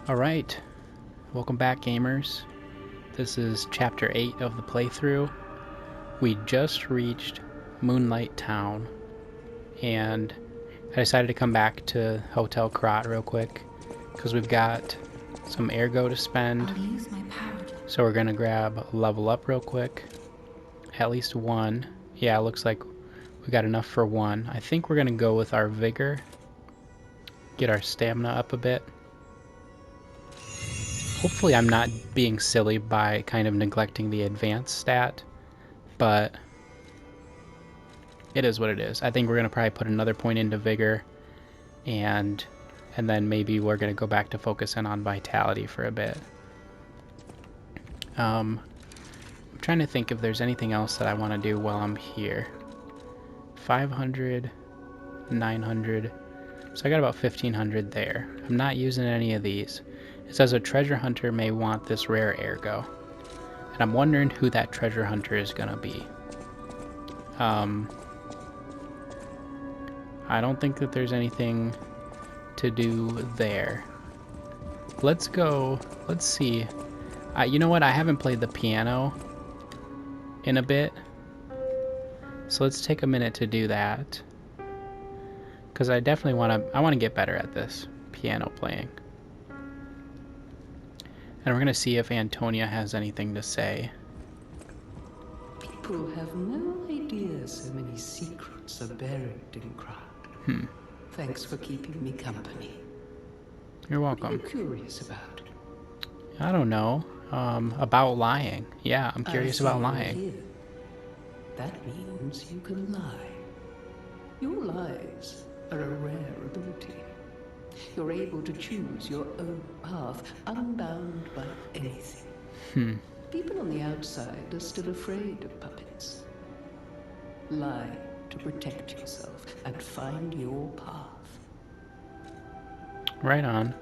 Alright, welcome back gamers. This is chapter 8 of the playthrough. We just reached Moonlight Town, and I decided to come back to Hotel Krat real quick, because we've got some ergo to spend. So we're going to grab a level up real quick. At least one. Yeah, it looks like we got enough for one. I think we're going to go with our vigor. Get our stamina up a bit. Hopefully I'm not being silly by kind of neglecting the advanced stat, but it is what it is. I think we're going to probably put another point into vigor, and then maybe we're going to go back to focusing on vitality for a bit. I'm trying to think if there's anything else that I want to do while I'm here. 500, 900, so I got about 1500 there. I'm not using any of these. It says a treasure hunter may want this rare ergo. And I'm wondering who that treasure hunter is going to be. I don't think that there's anything to do there. Let's go. Let's see. You know what? I haven't played the piano in a bit. So let's take a minute to do that. Because I definitely want to get better at this piano playing. And we're going to see if Antonia has anything to say. People have no idea so many secrets are buried in Krat. Thanks for keeping me company. You're welcome. What are you curious about? I don't know. About lying. Yeah, I'm curious about lying. Here. That means you can lie. Your lies are a rare ability. You're able to choose your own path, unbound by anything. People on the outside are still afraid of puppets. Lie to protect yourself and find your path. Right on.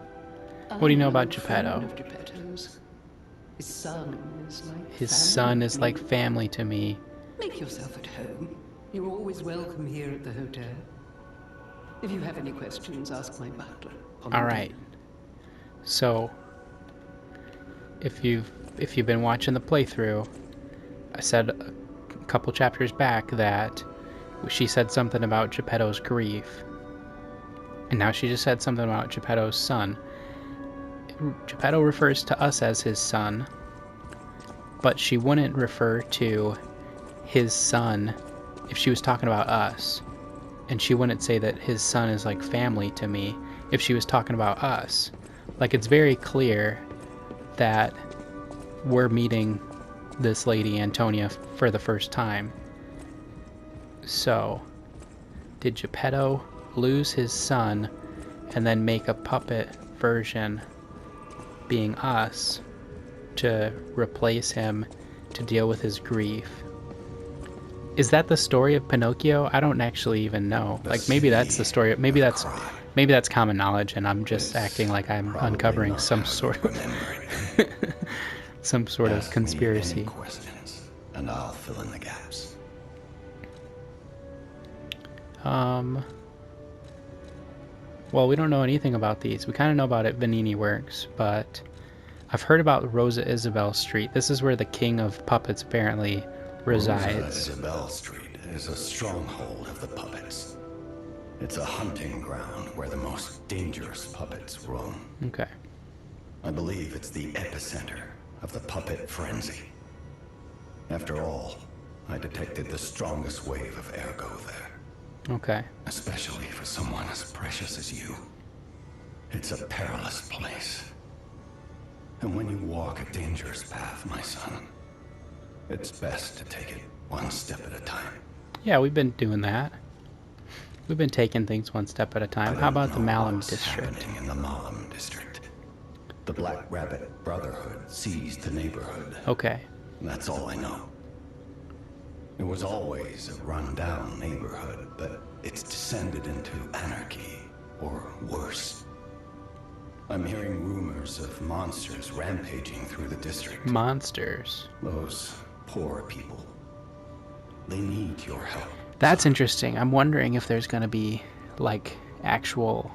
What do you know about Geppetto? His son is like His son is like family to me. Make yourself at home. You're always welcome here at the hotel. If you have any questions, ask my butler. Alright. So, if you've been watching the playthrough, I said a couple chapters back that she said something about Geppetto's grief. And now she just said something about Geppetto's son. Geppetto refers to us as his son, but she wouldn't refer to his son if she was talking about us. And she wouldn't say that his son is like family to me if she was talking about us. Like, it's very clear that we're meeting this lady Antonia for the first time. So, did Geppetto lose his son and then make a puppet version being us to replace him to deal with his grief? Is that the story of Pinocchio? I don't actually even know. Like, maybe that's the story. Maybe that's common knowledge, and I'm just acting like I'm uncovering some sort of some sort of conspiracy. Ask me any questions, and I'll fill in the gaps. Well, we don't know anything about these. We kind of know about it. Vanini Works, but I've heard about Rosa Isabel Street. This is where the king of puppets apparently resides. Rosa Isabel Street is a stronghold of the puppets. It's a hunting ground where the most dangerous puppets roam. Okay. I believe it's the epicenter of the puppet frenzy. After all, I detected the strongest wave of ergo there. Okay. Especially for someone as precious as you. It's a perilous place. And when you walk a dangerous path, my son, it's best to take it one step at a time. Yeah, we've been doing that. We've been taking things one step at a time. How about the Malum district? In the Malum district. The Black Rabbit Brotherhood seized the neighborhood. Okay. That's all I know. It was always a run-down neighborhood, but it's descended into anarchy, or worse. I'm hearing rumors of monsters rampaging through the district. Monsters. Those poor people. They need your help. That's interesting. I'm wondering if there's going to be, like, actual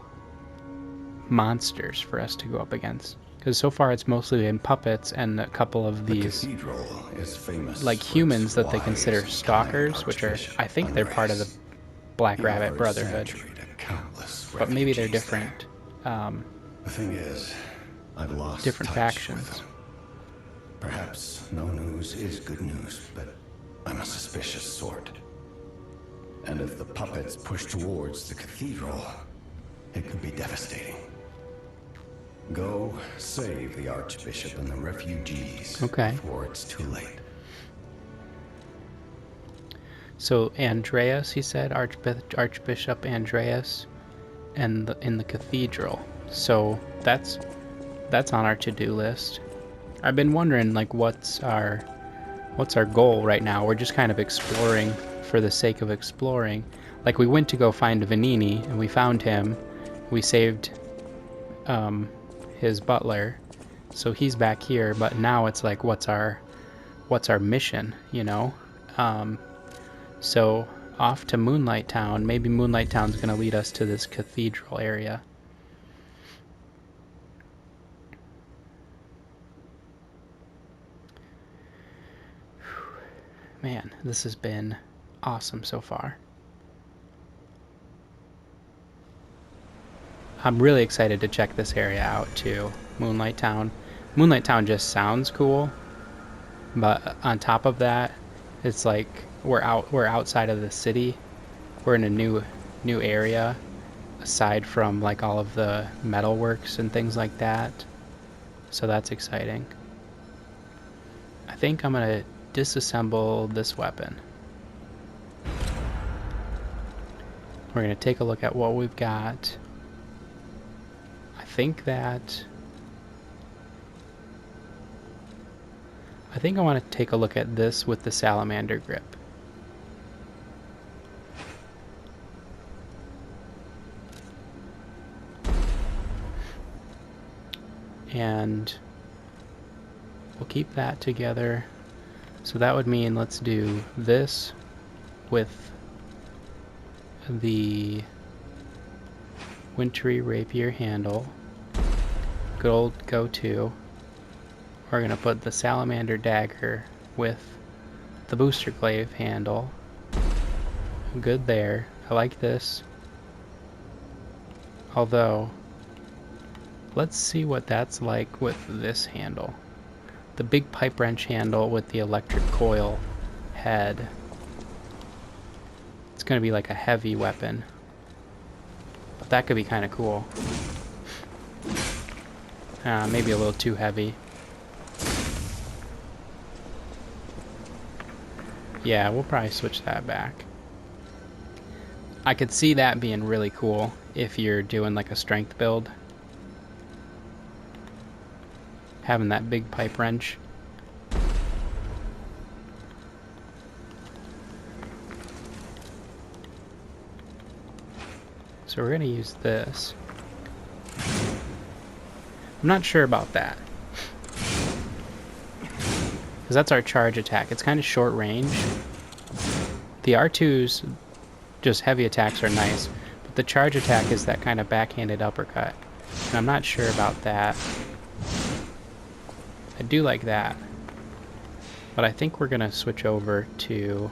monsters for us to go up against. Because so far it's mostly been puppets and a couple of The these cathedral is famous like for humans its that they wise consider and kind stalkers, which are, Archbishop I think they're part of the Andreas. Black He Rabbit offered Brotherhood, sanctuary to countless but maybe they're refugees there. different, The thing is, I've lost different touch with factions. them. Perhaps no news is good news, but I'm a suspicious sort. And if the puppets push towards the cathedral, it could be devastating. Go save the Archbishop and the refugees Okay. before it's too late. So Andreas, he said, Archbishop Andreas, and in the cathedral. So that's on our to-do list. I've been wondering, like, what's our goal right now? We're just kind of exploring for the sake of exploring. Like, we went to go find Vanini, and we found him. We saved his butler, so he's back here. But now it's like, what's our mission? You know. So off to Moonlight Town. Maybe Moonlight Town's gonna lead us to this cathedral area. Man, this has been awesome so far. I'm really excited to check this area out too, Moonlight Town. Moonlight Town just sounds cool, but on top of that, it's like we're outside of the city. We're in a new area, aside from like all of the metalworks and things like that. So that's exciting. I think I'm gonna disassemble this weapon. We're gonna take a look at what we've got. I think I want to take a look at this with the salamander grip. And we'll keep that together. So that would mean let's do this with the wintry rapier handle. Good old go-to. We're going to put the salamander dagger with the booster glaive handle. Good there. I like this. Although, let's see what that's like with this handle. The big pipe wrench handle with the electric coil head. It's going to be like a heavy weapon. But that could be kind of cool. Maybe a little too heavy. Yeah, we'll probably switch that back. I could see that being really cool if you're doing like a strength build. Having that big pipe wrench. So we're going to use this. I'm not sure about that. Because that's our charge attack. It's kind of short range. The R2's just heavy attacks are nice. But the charge attack is that kind of backhanded uppercut. And I'm not sure about that. I do like that. But I think we're going to switch over to...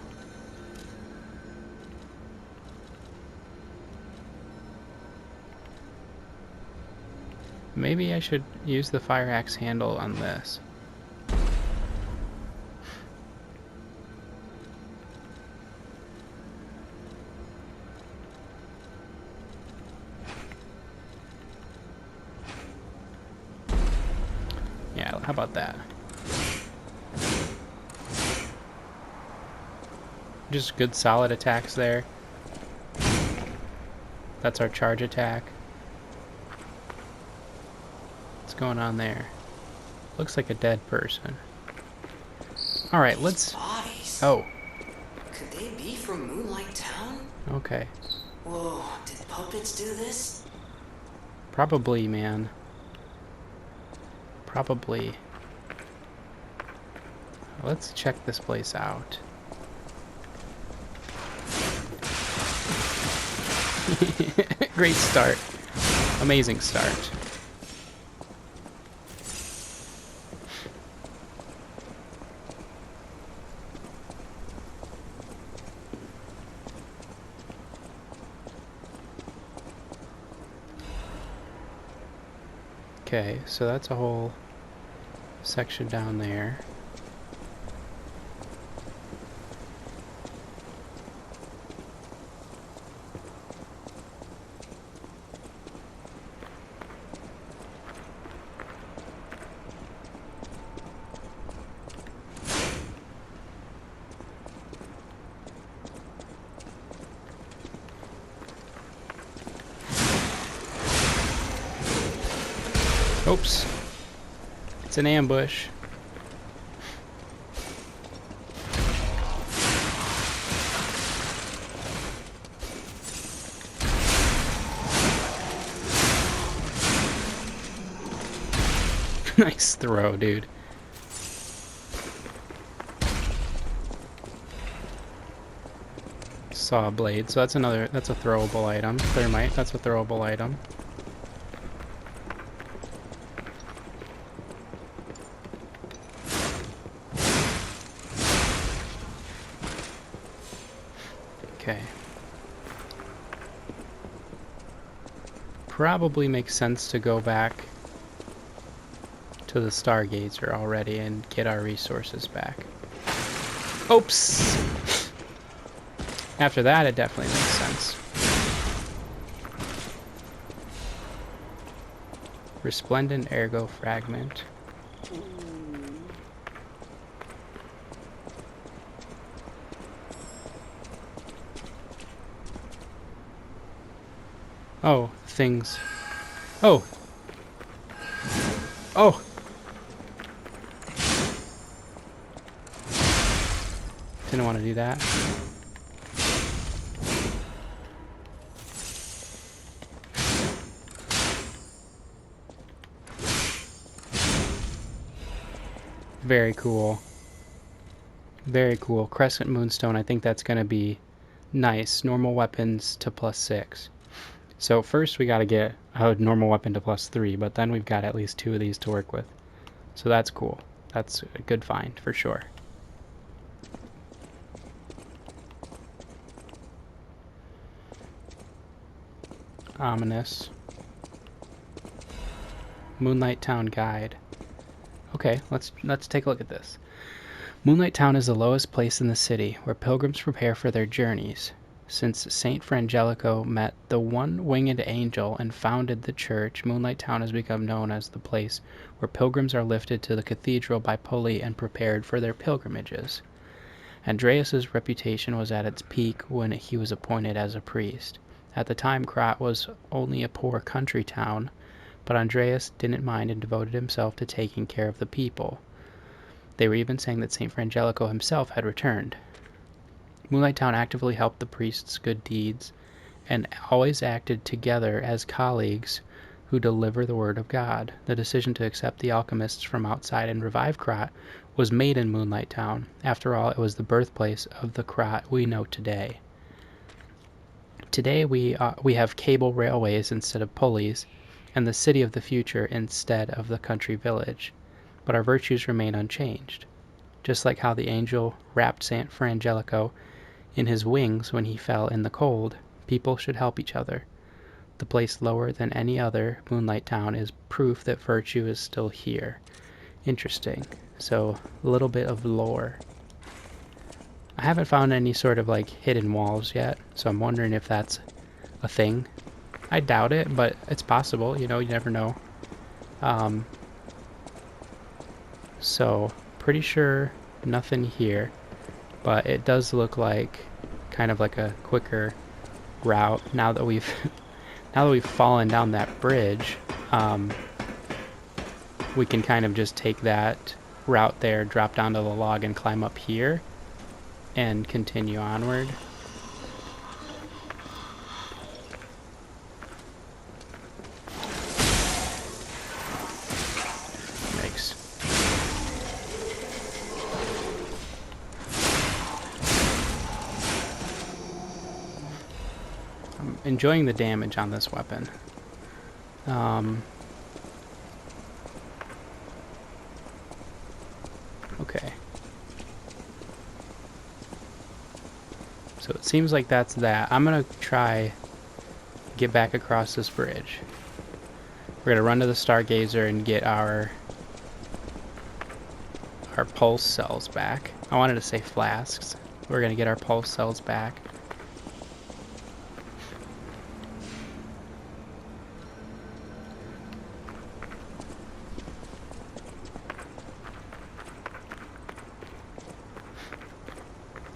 Maybe I should use the fire axe handle on this. Yeah, how about that? Just good solid attacks there. That's our charge attack. What's going on there? Looks like a dead person. Alright, let's... Bodies? Oh, Could they be from Moonlight Town? okay. Whoa, did puppets do this? Probably, man. Probably. Let's check this place out. Great start. Amazing start. Okay, so that's a whole section down there. Oops. It's an ambush. Nice throw, dude. Saw blade, so that's a throwable item. Thermite, that's a throwable item. Okay. Probably makes sense to go back to the Stargazer already and get our resources back. Oops! After that, it definitely makes sense. Resplendent Ergo Fragment. Oh, things. Oh! Oh! Didn't want to do that. Very cool. Very cool. Crescent Moonstone, I think that's going to be nice. Normal weapons to +6. So first we got to get a normal weapon to +3, but then we've got at least 2 of these to work with. So that's cool. That's a good find for sure. Ominous. Moonlight Town Guide. Okay, let's take a look at this. Moonlight Town is the lowest place in the city, where pilgrims prepare for their journeys. Since Saint Frangelico met the one-winged angel and founded the church, Moonlight Town has become known as the place where pilgrims are lifted to the cathedral by pulley and prepared for their pilgrimages. Andreas's reputation was at its peak when he was appointed as a priest. At the time, Krat was only a poor country town, but Andreas didn't mind and devoted himself to taking care of the people. They were even saying that Saint Frangelico himself had returned. Moonlight Town actively helped the priest's good deeds and always acted together as colleagues who deliver the word of God. The decision to accept the alchemists from outside and revive Krat was made in Moonlight Town. After all, it was the birthplace of the Krat we know today. Today we have cable railways instead of pulleys, and the city of the future instead of the country village. But our virtues remain unchanged. Just like how the angel wrapped Saint Frangelico in his wings when he fell in the cold, people should help each other. The place lower than any other, Moonlight Town, is proof that virtue is still here. Interesting. So, a little bit of lore. I haven't found any sort of like hidden walls yet, so I'm wondering if that's a thing. I doubt it, but it's possible, you know, you never know. So, pretty sure nothing here, but it does look like kind of like a quicker route now that we've fallen down that bridge. We can kind of just take that route there, drop down to the log and climb up here and continue onward. Yikes. I'm enjoying the damage on this weapon. Okay. So it seems like that's that. I'm gonna try get back across this bridge. We're gonna run to the Stargazer and get our pulse cells back. I wanted to say flasks. We're gonna get our pulse cells back.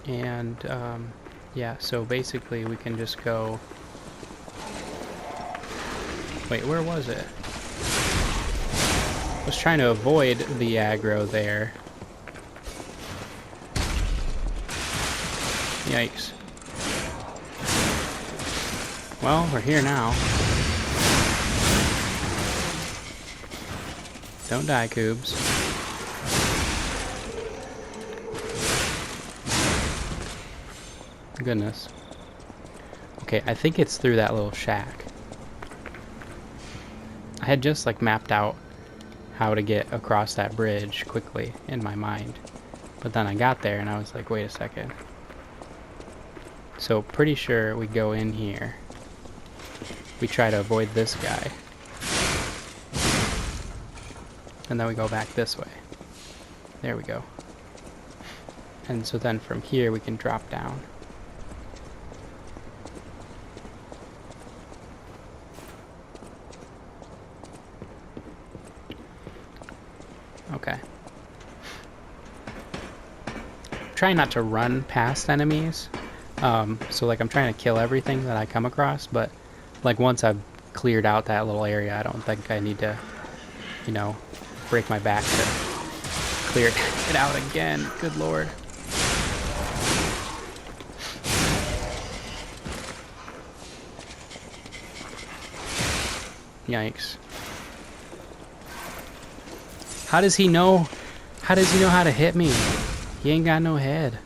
And yeah, so basically we can just go. Wait, where was it? I was trying to avoid the aggro there. Yikes. Well, we're here now. Don't die, Coobs. Goodness. Okay, I think it's through that little shack. I had just like mapped out how to get across that bridge quickly in my mind. But then I got there and I was like, wait a second. So pretty sure we go in here. We try to avoid this guy. And then we go back this way. There we go. And so then from here we can drop down. Okay. Try not to run past enemies. So like I'm trying to kill everything that I come across, but like once I've cleared out that little area, I don't think I need to, you know, break my back to clear it out again. Good lord. Yikes. How does he know? How does he know how to hit me? He ain't got no head.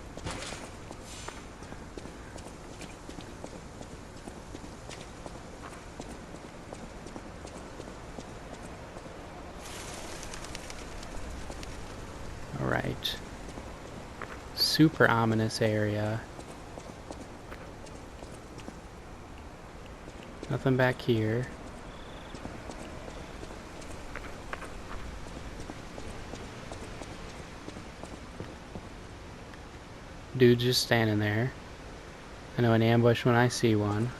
Alright. Super ominous area. Nothing back here. Dude's just standing there. I know an ambush when I see one.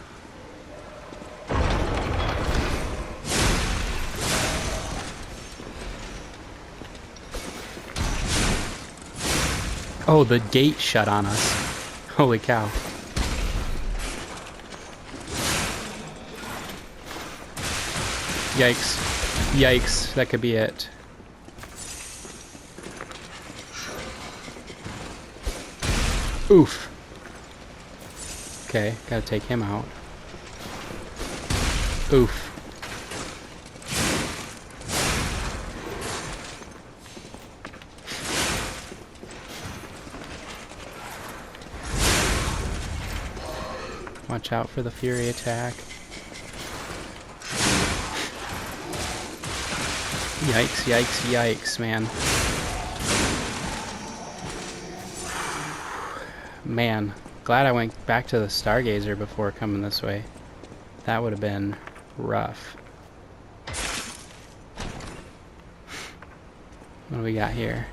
Oh, the gate shut on us. Holy cow. Yikes. Yikes, that could be it. Oof. Okay, gotta take him out. Oof. Watch out for the Fury attack. Yikes, yikes, yikes, man. Man, glad I went back to the Stargazer before coming this way. That would have been rough. What do we got here?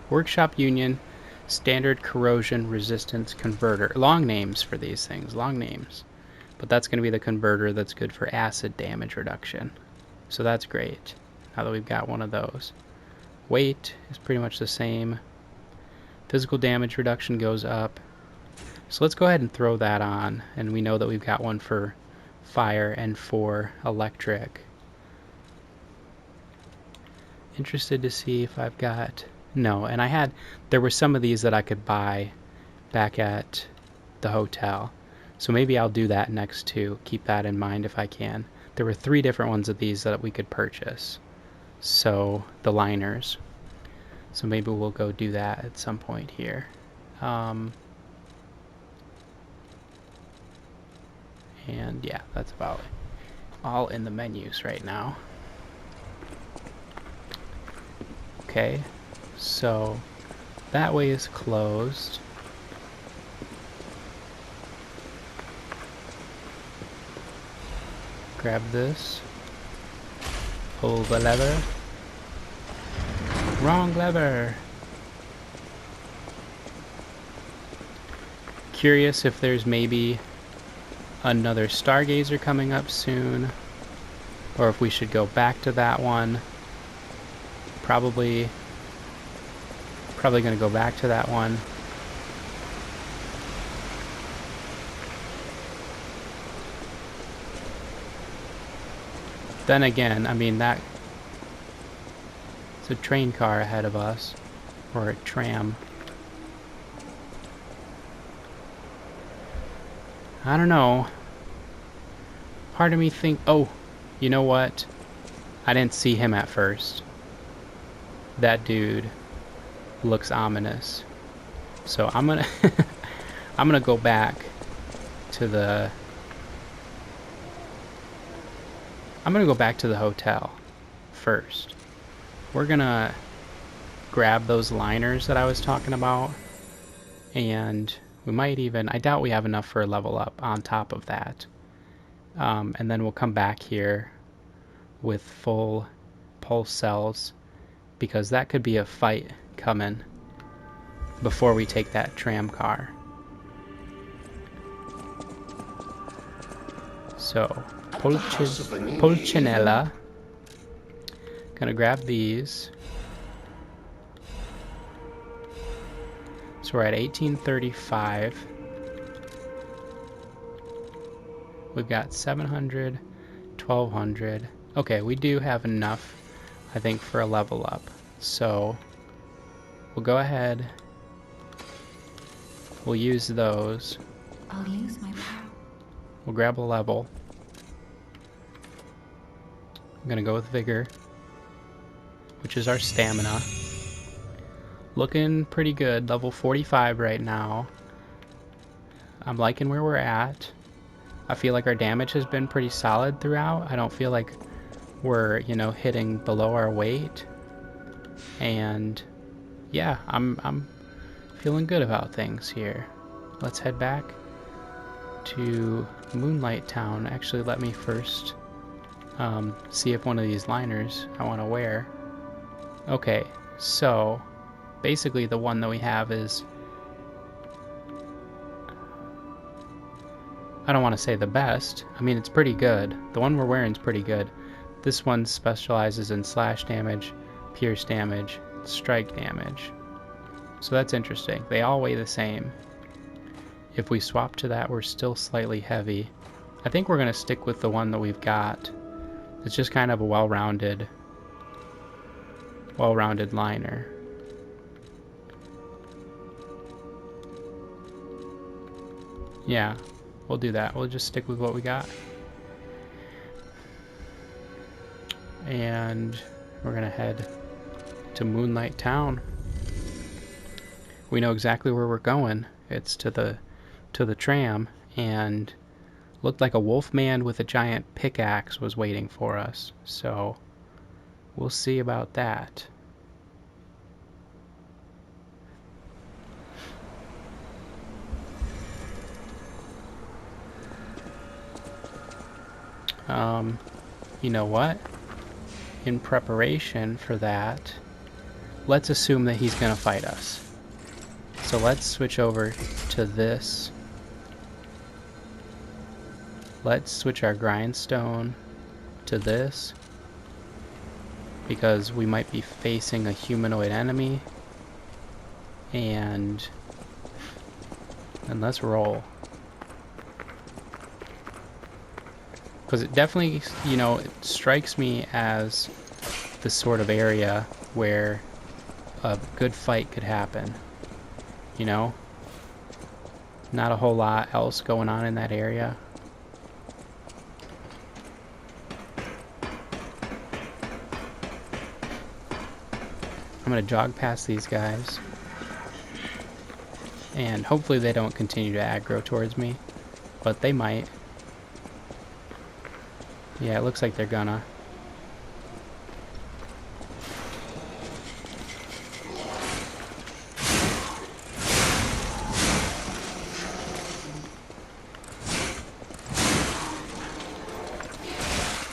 Workshop Union Standard Corrosion Resistance Converter. Long names for these things, long names. But that's going to be the converter that's good for acid damage reduction. So that's great, now that we've got one of those. Weight is pretty much the same. Physical damage reduction goes up. So let's go ahead and throw that on, and we know that we've got one for fire and for electric. Interested to see if I've got... No, and there were some of these that I could buy back at the hotel. So maybe I'll do that next too. Keep that in mind if I can. There were 3 different ones of these that we could purchase. So, the liners. So maybe we'll go do that at some point here. And yeah, that's about it. all in the menus right now. Okay, so that way is closed. Grab this. Pull the lever. Wrong lever! Curious if there's maybe another Stargazer coming up soon, or if we should go back to that one. Probably gonna go back to that one. Then again, I mean, that it's a train car ahead of us, or a tram. I don't know. Part of me think, oh, you know what? I didn't see him at first. That dude looks ominous. So I'm gonna I'm gonna go back to the hotel first. We're gonna grab those liners that I was talking about, and we might even, I doubt we have enough for a level up on top of that. And then we'll come back here with full pulse cells, because that could be a fight coming before we take that tram car. So, Pulcinella. Gonna grab these. So we're at 1835. We've got 700, 1200. Okay, we do have enough, I think, for a level up. So we'll go ahead. We'll use those. I'll use my power. We'll grab a level. I'm gonna go with Vigor, which is our stamina. Looking pretty good. Level 45 right now. I'm liking where we're at. I feel like our damage has been pretty solid throughout. I don't feel like we're, you know, hitting below our weight. And yeah, I'm feeling good about things here. Let's head back to Moonlight Town. Actually, let me first see if one of these liners I want to wear. Okay, so basically the one that we have is, I don't want to say the best. I mean, it's pretty good. The one we're wearing is pretty good. This one specializes in slash damage, pierce damage, strike damage. So that's interesting. They all weigh the same. If we swap to that, we're still slightly heavy. I think we're going to stick with the one that we've got. It's just kind of a well-rounded liner. Yeah, we'll do that. We'll just stick with what we got. And we're gonna head to Moonlight Town. We know exactly where we're going. It's to the tram, and looked like a wolf man with a giant pickaxe was waiting for us. So we'll see about that. You know what? In preparation for that, let's assume that he's gonna fight us. So let's switch over to this. Let's switch our grindstone to this, because we might be facing a humanoid enemy. And let's roll. Because it definitely, you know, it strikes me as the sort of area where a good fight could happen. You know? Not a whole lot else going on in that area. I'm gonna jog past these guys. And hopefully they don't continue to aggro towards me. But they might. Yeah, it looks like they're gonna.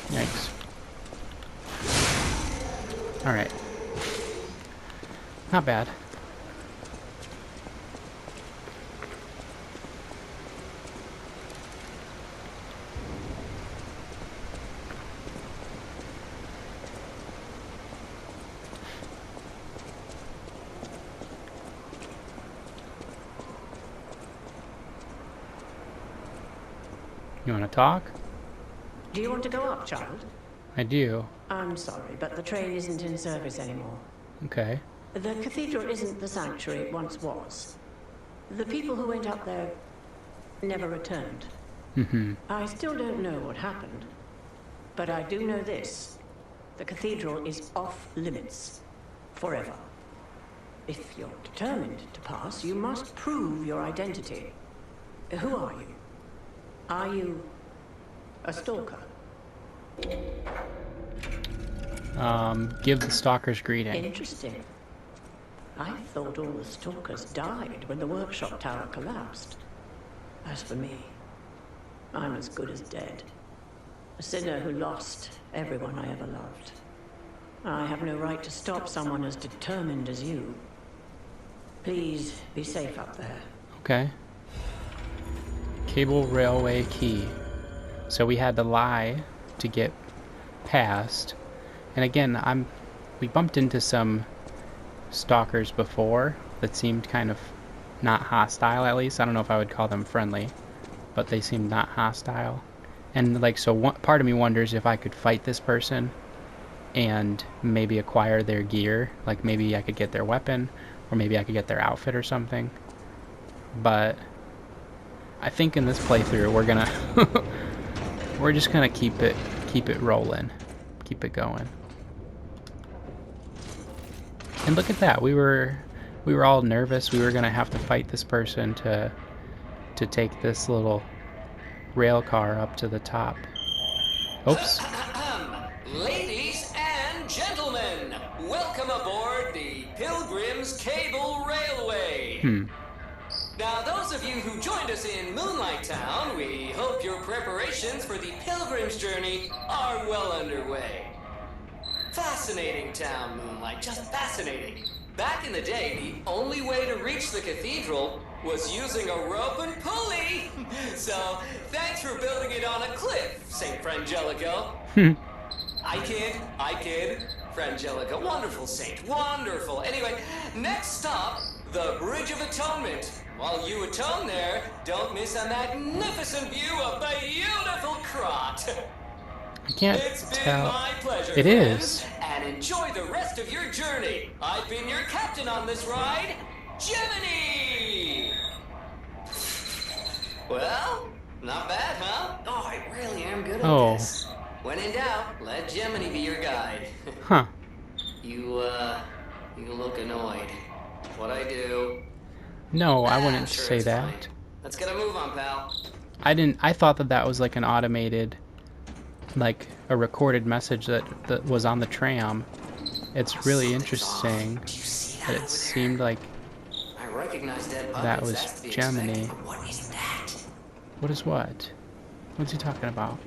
Yikes. Alright. Not bad. You want to talk? Do you want to go up, child? I do. I'm sorry, but the train isn't in service anymore. Okay. The cathedral isn't the sanctuary it once was. The people who went up there never returned. Mm-hmm. I still don't know what happened, but I do know this. The cathedral is off limits. Forever. If you're determined to pass, you must prove your identity. Who are you? Are you a stalker? Give the stalker's greeting. Interesting. I thought all the stalkers died when the workshop tower collapsed. As for me, I'm as good as dead. A sinner who lost everyone I ever loved. I have no right to stop someone as determined as you. Please be safe up there. Okay. Cable railway key. So we had to lie to get past. And again, we bumped into some stalkers before that seemed kind of not hostile, at least. I don't know if I would call them friendly, but they seemed not hostile. And like, so part of me wonders if I could fight this person and maybe acquire their gear. Like maybe I could get their weapon, or maybe I could get their outfit or something. But I think in this playthrough we're gonna we're just gonna keep it rolling, keep it going. And look at that, we were all nervous. We were gonna have to fight this person to take this little rail car up to the top. Oops. Ladies and gentlemen, welcome aboard the Pilgrim's Cable Railway. Now, those of you who joined us in Moonlight Town, we hope your preparations for the Pilgrim's journey are well underway. Fascinating town, Moonlight, just fascinating. Back in the day, the only way to reach the cathedral was using a rope and pulley. So, thanks for building it on a cliff, St. Frangelico. I kid. Frangelico, wonderful saint, wonderful. Anyway, next stop, the Bridge of Atonement. While you atone there, don't miss a magnificent view of the beautiful Krot. I can't It's been tell. my pleasure, It friends, is. and enjoy the rest of your journey. I've been your captain on this ride, Gemini! Well, not bad, huh? Oh, I really am good at Oh. this. When in doubt, let Gemini be your guide. Huh. You look annoyed. What I do? No, I wouldn't Sure, say it's that. fine. Let's get a move on, pal. I thought that was like an automated, like a recorded message that was on the tram. It's really interesting Do you see that that over it seemed like I recognize dead puppets. that was That's to be Gemini. expected. there? What is that? What is what? What's he talking about?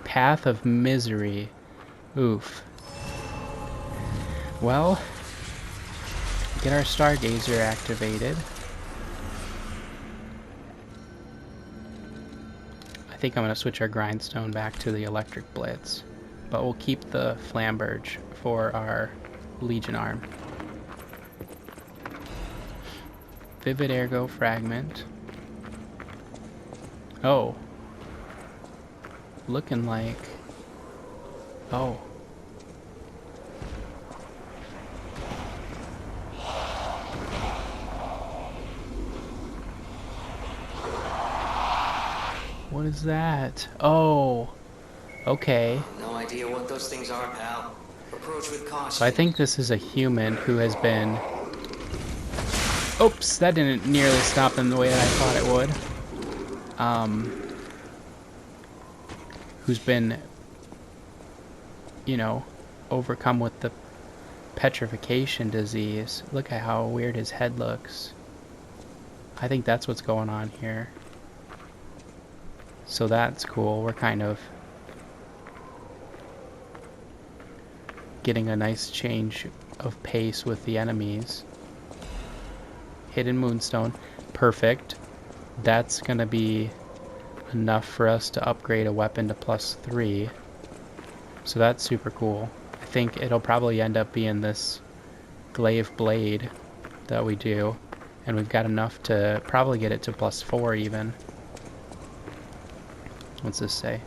Path of Misery. Oof. Well, get our Stargazer activated. I think I'm going to switch our Grindstone back to the Electric Blitz, but we'll keep the Flamberge for our Legion Arm. Vivid Ergo Fragment. Oh. Looking like... Oh. What is that? Oh. Okay. No idea what those things are, pal. Approach with caution. So I think this is a human who has been... Oops, that didn't nearly stop them the way that I thought it would. who's been, you know, overcome with the petrification disease. Look at how weird his head looks. I think that's what's going on here. So that's cool. We're kind of getting a nice change of pace with the enemies. Hidden Moonstone. Perfect. That's going to be enough for us to upgrade a weapon to +3. So that's super cool. I think it'll probably end up being this glaive blade that we do. And we've got enough to probably get it to +4 even. What's this say?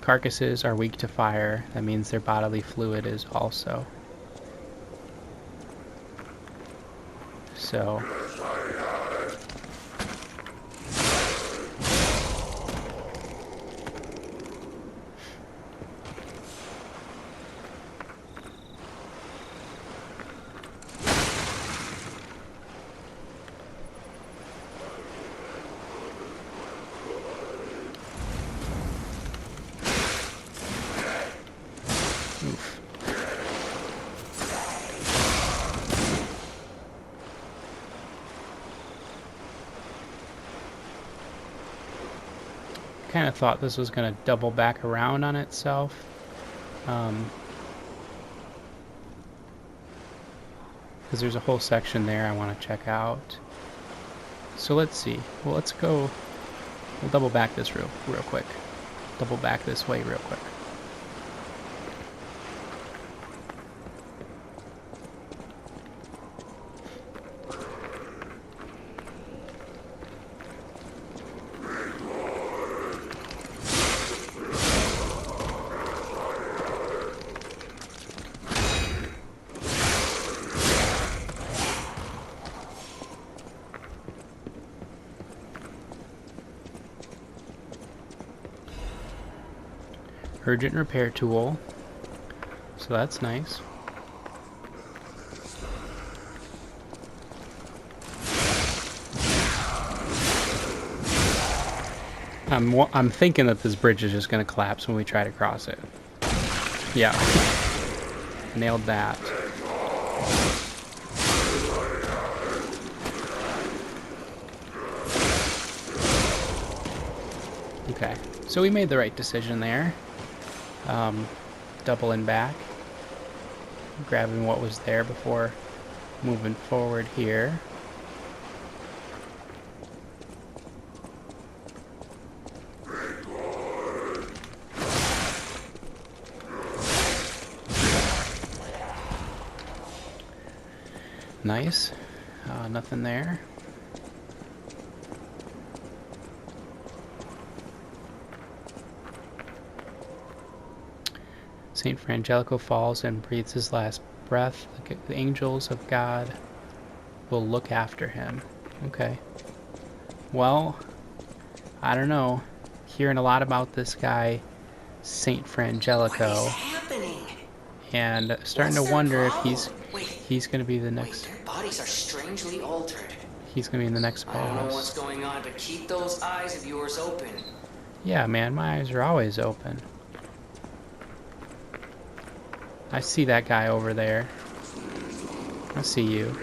Carcasses are weak to fire. That means their bodily fluid is also. So. Kind of thought this was going to double back around on itself. Because there's a whole section there I want to check out. So let's see. Well, let's go. We'll double back this real quick. Double back this way real quick. Urgent repair tool, so that's nice. I'm thinking that this bridge is just going to collapse when we try to cross it. Yeah, nailed that. Okay, so we made the right decision there. Doubling back, grabbing what was there before moving forward here. Nice. Nothing there. Saint Frangelico falls and breathes his last breath. The angels of God will look after him. Okay. Well, I don't know. Hearing a lot about this guy, Saint Frangelico. What is happening? And starting to wonder if he's going to be the next. Their bodies are strangely altered. He's going to be in the next I don't know boss. what's going on, but keep those eyes of yours open. Yeah, man, my eyes are always open. I see that guy over there. I see you.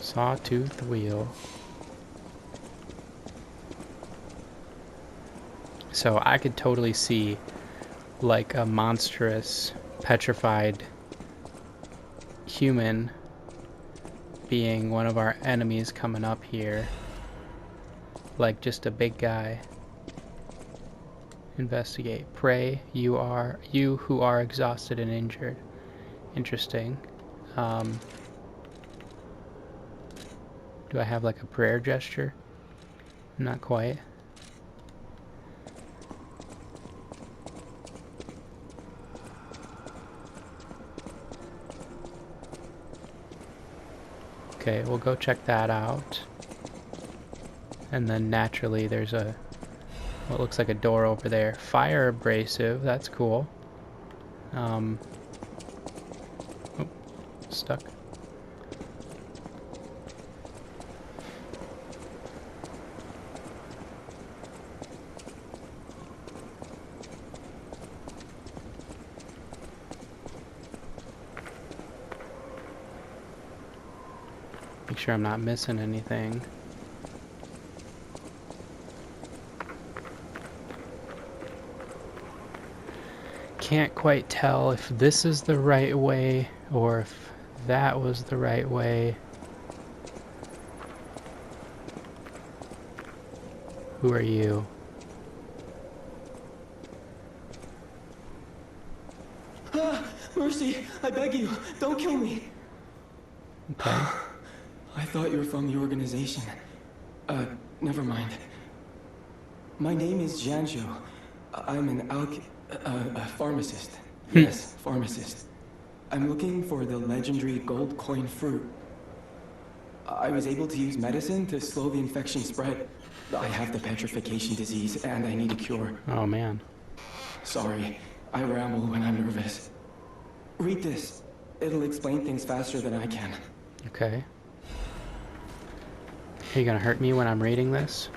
Sawtooth wheel. So I could totally see like a monstrous petrified human being one of our enemies coming up here, like just a big guy. Investigate. Pray. You who are exhausted and injured. Interesting. Do I have like a prayer gesture? Not quite. Okay, we'll go check that out. And then naturally there's what looks like a door over there. Fire abrasive, that's cool. Oh, stuck. Make sure I'm not missing anything. Can't quite tell if this is the right way or if that was the right way. Who are you? Mercy, I beg you, don't kill me. Okay. I thought you were from the organization. Never mind. My name is Janjo. I'm an pharmacist. Yes, pharmacist. I'm looking for the legendary gold coin fruit. I was able to use medicine to slow the infection spread. I have the petrification disease and I need a cure. Oh man. Sorry, I ramble when I'm nervous. Read this. It'll explain things faster than I can. Okay. Are you gonna hurt me when I'm reading this?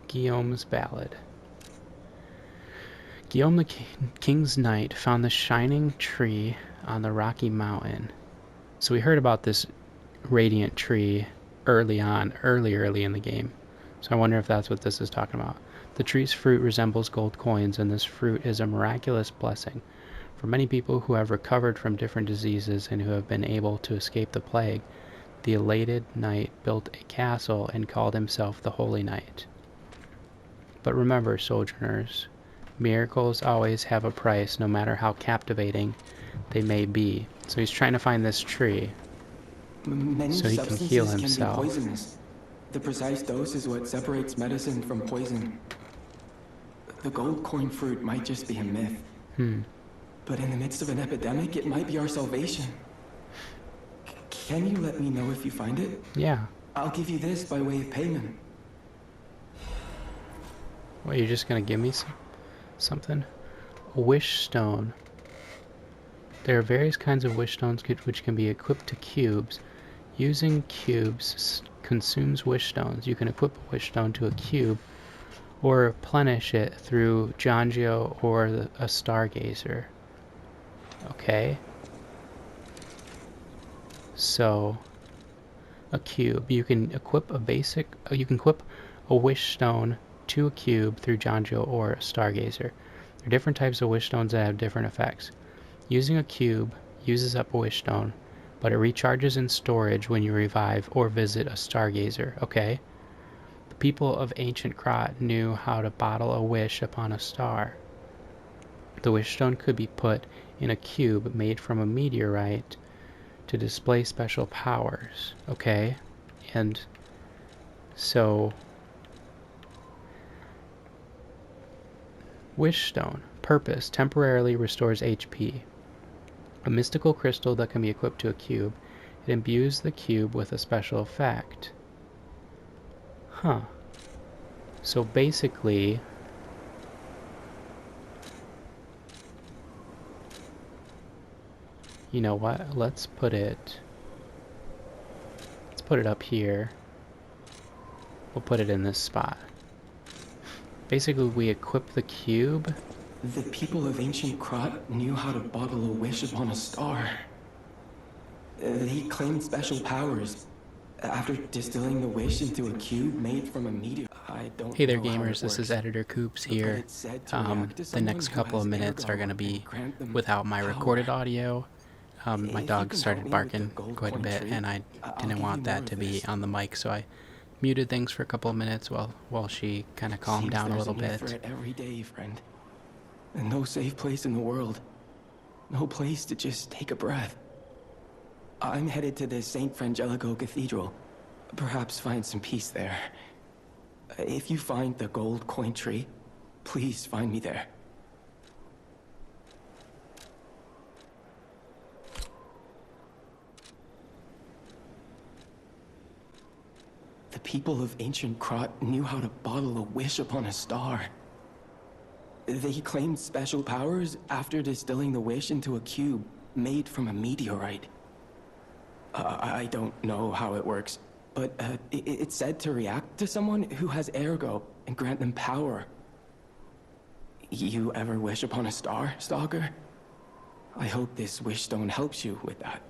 Guillaume's Ballad. Guillaume the King's Knight found the shining tree on the rocky mountain. So we heard about this radiant tree early in the game. So I wonder if that's what this is talking about. The tree's fruit resembles gold coins, and this fruit is a miraculous blessing. For many people who have recovered from different diseases and who have been able to escape the plague, the elated knight built a castle and called himself the Holy Knight. But remember, sojourners, miracles always have a price, no matter how captivating they may be. So he's trying to find this tree Many so he can heal himself. Can be poisonous. The precise dose is what separates medicine from poison. The gold coin fruit might just be a myth. But in the midst of an epidemic, it might be our salvation. Can you let me know if you find it? Yeah. I'll give you this by way of payment. Well, you're just gonna give me something? A wish stone. There are various kinds of wish stones which can be equipped to cubes. Using cubes consumes wish stones. You can equip a wish stone to a cube or replenish it through Janjo or a stargazer. Okay. So, a cube. You can equip a wish stone to a cube through Janjo or a stargazer. There are different types of wish stones that have different effects. Using a cube uses up a wish stone, but it recharges in storage when you revive or visit a stargazer. Okay. The people of ancient Krat knew how to bottle a wish upon a star. The wish stone could be put in a cube made from a meteorite to display special powers. Okay. And so wish stone. Purpose. Temporarily restores HP. A mystical crystal that can be equipped to a cube. It imbues the cube with a special effect. Huh. So basically, you know what? Let's put it up here. We'll put it in this spot. Basically, we equip the cube. The people of ancient Krat knew how to bottle a wish upon a star. They claimed special powers. After distilling the wish into a cube made from a meteor, I don't Hey there know how gamers, it this is works, Editor Coops but here. it's said to react to The someone next who couple of has minutes are ergo going to be and grant them without my power. recorded audio. My If you dog can started help me with barking the gold quite a coin bit, tree, and I I'll didn't give want you that more to of be this. on the mic, so I muted things for a couple of minutes while she kind of calmed Seems down a there's little new bit. threat every day, friend. And no safe place in the world. No place to just take a breath. I'm headed to the St. Frangelico Cathedral. Perhaps find some peace there. If you find the gold coin tree, Please find me there. The people of ancient Krat knew how to bottle a wish upon a star. They claimed special powers after distilling the wish into a cube made from a meteorite. I don't know how it works, but it's said to react to someone who has ergo and grant them power. You ever wish upon a star, Stalker? I hope this wish stone helps you with that.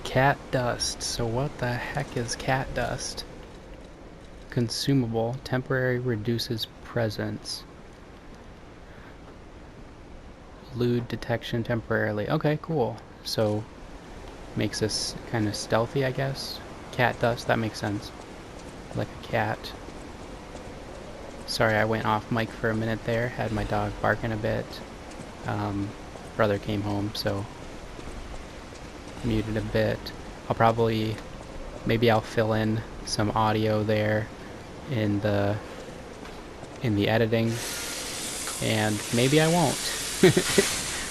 Cat dust. So what the heck is cat dust? Consumable. Temporary reduces presence. Elude detection temporarily. Okay, cool. So makes us kind of stealthy, I guess. Cat dust, that makes sense. Like a cat. Sorry, I went off mic for a minute there. Had my dog barking a bit. Brother came home, so muted a bit. I'll probably, maybe I'll fill in some audio there in the editing, and maybe I won't.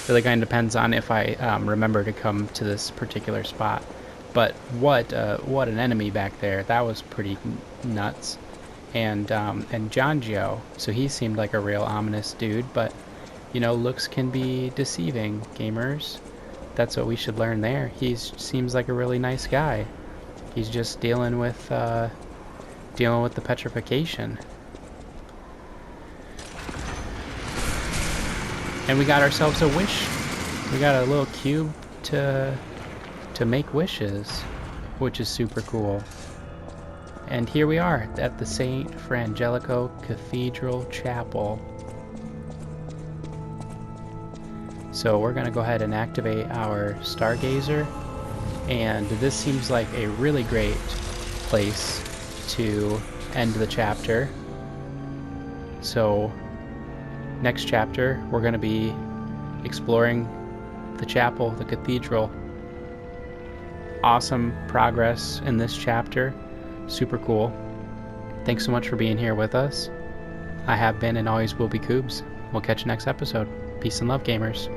Really kind of depends on if I remember to come to this particular spot. But what an enemy back there. That was pretty nuts. And Janjo, so he seemed like a real ominous dude, but you know, looks can be deceiving, gamers. That's what we should learn there. He seems like a really nice guy. He's just dealing with the petrification. And we got ourselves a wish. We got a little cube to make wishes, which is super cool. And here we are at the St. Frangelico Cathedral Chapel. So we're going to go ahead and activate our Stargazer, and this seems like a really great place to end the chapter. So next chapter we're going to be exploring the chapel, the cathedral. Awesome progress in this chapter. Super cool. Thanks so much for being here with us. I have been and always will be Koobs. We'll catch you next episode. Peace and love, gamers.